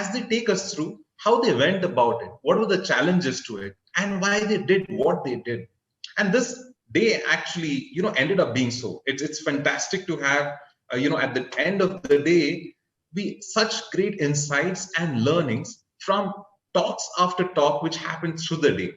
as they take us through how they went about it, what were the challenges to it, and why they did what they did. And this day actually, ended up being so. It's fantastic to have, at the end of the day, be such great insights and learnings from talks after talk which happened through the day.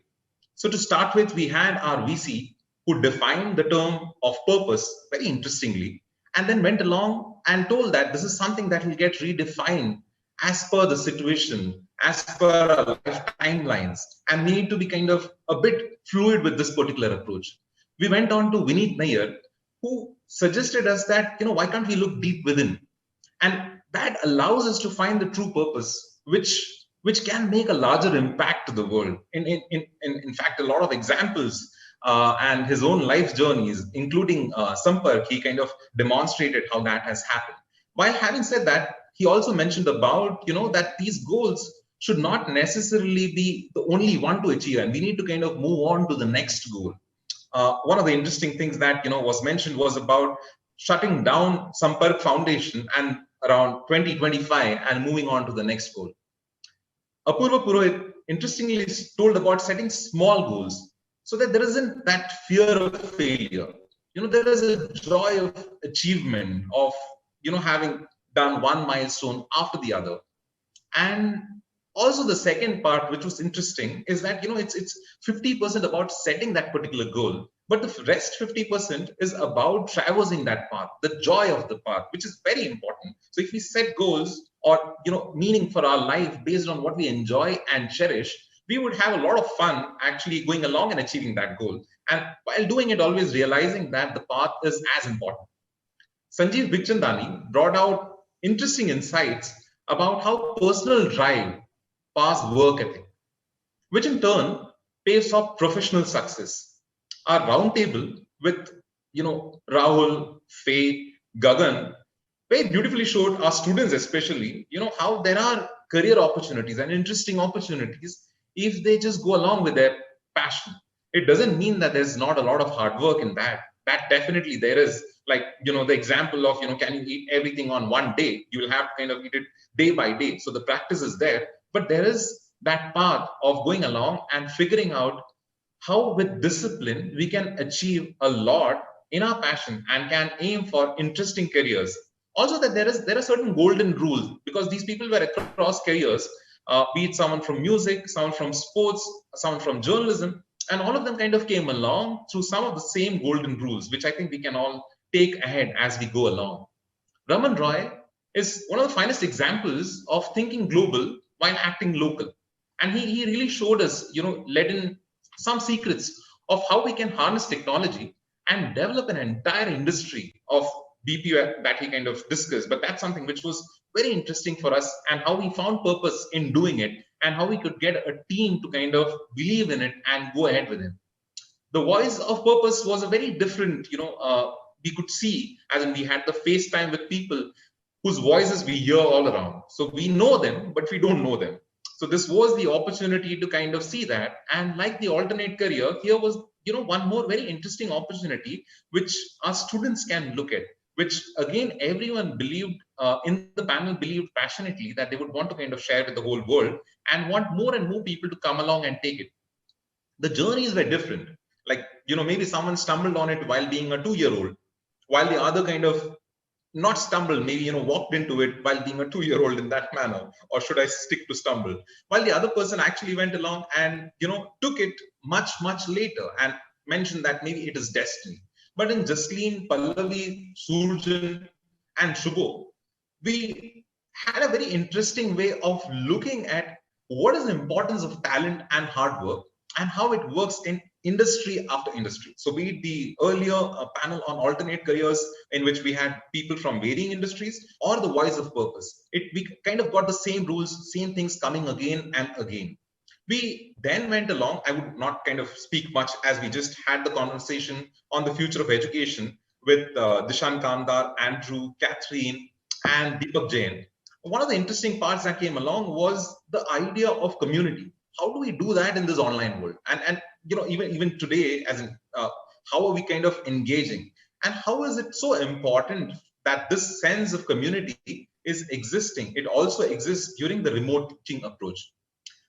So to start with, we had our VC who defined the term of purpose very interestingly, and then went along and told that this is something that will get redefined as per the situation, as per our life timelines, and we need to be kind of a bit fluid with this particular approach. We went on to Vineet Nair, who suggested us that, why can't we look deep within? And that allows us to find the true purpose, which can make a larger impact to the world. In fact, a lot of examples and his own life journeys, including Sampark, he kind of demonstrated how that has happened. While having said that, he also mentioned about, that these goals should not necessarily be the only one to achieve, and we need to kind of move on to the next goal. One of the interesting things that, was mentioned was about shutting down Sampark Foundation and around 2025 and moving on to the next goal. Apurva Purohit interestingly told about setting small goals so that there isn't that fear of failure. There is a joy of achievement of, having done one milestone after the other. And also the second part, which was interesting, is that, it's 50% about setting that particular goal, but the rest 50% is about traversing that path, the joy of the path, which is very important. So if we set goals or, meaning for our life based on what we enjoy and cherish, we would have a lot of fun actually going along and achieving that goal. And while doing it, always realizing that the path is as important. Sanjeev Bikhchandani brought out interesting insights about how personal drive powers work ethic, which in turn paves off professional success. Our roundtable with, Rahul, Faye, Gagan very beautifully showed our students, especially, how there are career opportunities and interesting opportunities if they just go along with their passion. It doesn't mean that there's not a lot of hard work in that. That definitely there is. Like, the example of, can you eat everything on one day? You will have to kind of eat it day by day. So the practice is there, but there is that path of going along and figuring out how with discipline we can achieve a lot in our passion and can aim for interesting careers. Also that there are certain golden rules, because these people were across careers, be it someone from music, someone from sports, someone from journalism, and all of them kind of came along through some of the same golden rules, which I think we can all take ahead as we go along. Raman Roy is one of the finest examples of thinking global while acting local. And he really showed us, let in some secrets of how we can harness technology and develop an entire industry of BPO that he kind of discussed. But that's something which was very interesting for us, and how we found purpose in doing it, and how we could get a team to kind of believe in it and go ahead with it. The voice of purpose was a very different, we could see, as in we had the FaceTime with people whose voices we hear all around. So we know them, but we don't know them. So this was the opportunity to kind of see that. And like the alternate career, here was, one more very interesting opportunity, which our students can look at, which again, everyone believed in the panel believed passionately that they would want to kind of share with the whole world and want more and more people to come along and take it. The journeys were different. Like, maybe someone stumbled on it while being a 2-year-old, while the other kind of not stumbled, maybe, walked into it while being a 2-year-old in that manner, or should I stick to stumble? While the other person actually went along and, took it much, much later and mentioned that maybe it is destiny. But in Jasleen, Pallavi, Surjan, and Shubho, we had a very interesting way of looking at what is the importance of talent and hard work and how it works in industry after industry. So be it the earlier panel on alternate careers, in which we had people from varying industries, or the voice of purpose, we kind of got the same rules, same things coming again and again. We then went along, I would not kind of speak much, as we just had the conversation on the future of education with Dishan Kamdar, Andrew, Catherine, and Deepak Jain. One of the interesting parts that came along was the idea of community. How do we do that in this online world? And even today, as in how are we kind of engaging? And how is it so important that this sense of community is existing, it also exists during the remote teaching approach.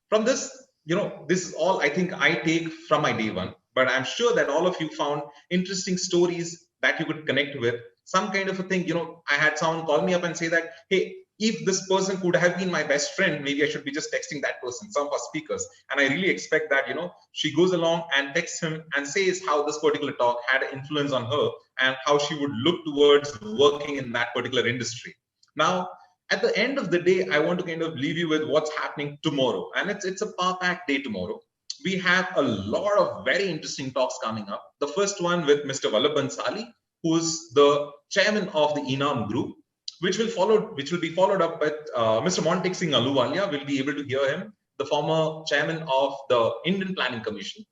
From this, this is all I think I take from my day one, but I'm sure that all of you found interesting stories that you could connect with. Some kind of a thing, I had someone call me up and say that, hey, if this person could have been my best friend, maybe I should be just texting that person, some of our speakers. And I really expect that, she goes along and texts him and says how this particular talk had an influence on her and how she would look towards working in that particular industry. Now, at the end of the day, I want to kind of leave you with what's happening tomorrow. And it's a power-packed day tomorrow. We have a lot of very interesting talks coming up. The first one with Mr. Vallabh Bansali, who's the chairman of the Enam Group, which will be followed up with Mr. Montek Singh Aluwalia. We'll be able to hear him, the former chairman of the Indian Planning Commission.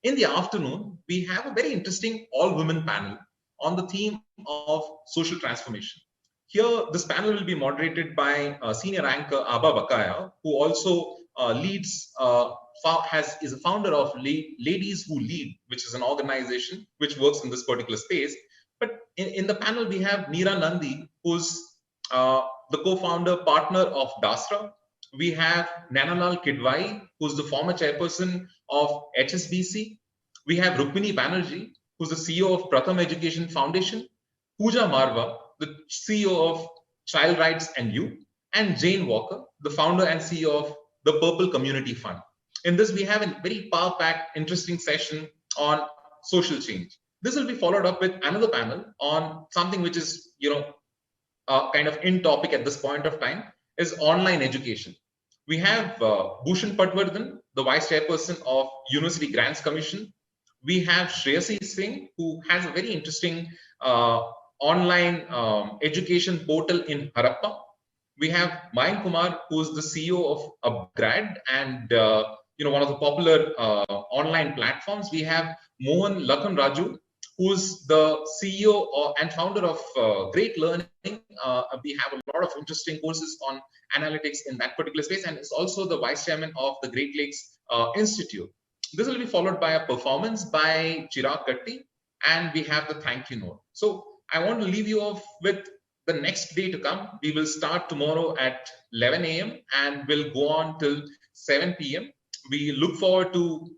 In the afternoon, we have a very interesting all-women panel on the theme of social transformation. Here, this panel will be moderated by senior anchor Aba Bakaya, who also is a founder of Ladies Who Lead, which is an organization which works in this particular space. But in the panel, we have Meera Nandi, who's the co-founder partner of Dasra. We have Nanalal Kidwai, who's the former chairperson of HSBC. We have Rukmini Banerjee, who's the CEO of Pratham Education Foundation. Pooja Marwa, the CEO of Child Rights and You, and Jane Walker, the founder and CEO of the Purple Community Fund. In this, we have a very power-packed, interesting session on social change. This will be followed up with another panel on something which is, kind of in topic at this point of time, is online education. We have Bhushan Patwardhan, the vice chairperson of University Grants Commission. We have Shreyasi Singh, who has a very interesting online education portal in Harappa. We have Mayank Kumar, who is the CEO of Upgrad and one of the popular online platforms. We have Mohan Lakhan Raju, who's the CEO and founder of Great Learning. We have a lot of interesting courses on analytics in that particular space, and is also the vice chairman of the Great Lakes Institute. This will be followed by a performance by Chirag Katti, and we have the thank you note. So I want to leave you off with the next day to come. We will start tomorrow at 11 a.m. and we'll go on till 7 p.m. We look forward to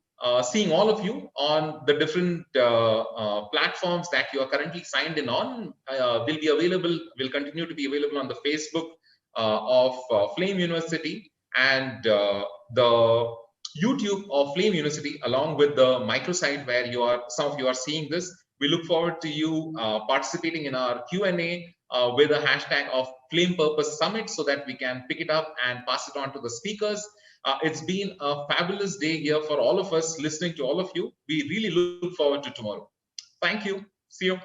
seeing all of you on the different platforms that you are currently signed in on. Will continue to be available on the Facebook of Flame University and the YouTube of Flame University, along with the microsite where some of you are seeing this. We look forward to you participating in our Q&A with a hashtag of Flame Purpose Summit so that we can pick it up and pass it on to the speakers. It's been a fabulous day here for all of us, listening to all of you. We really look forward to tomorrow. Thank you. See you.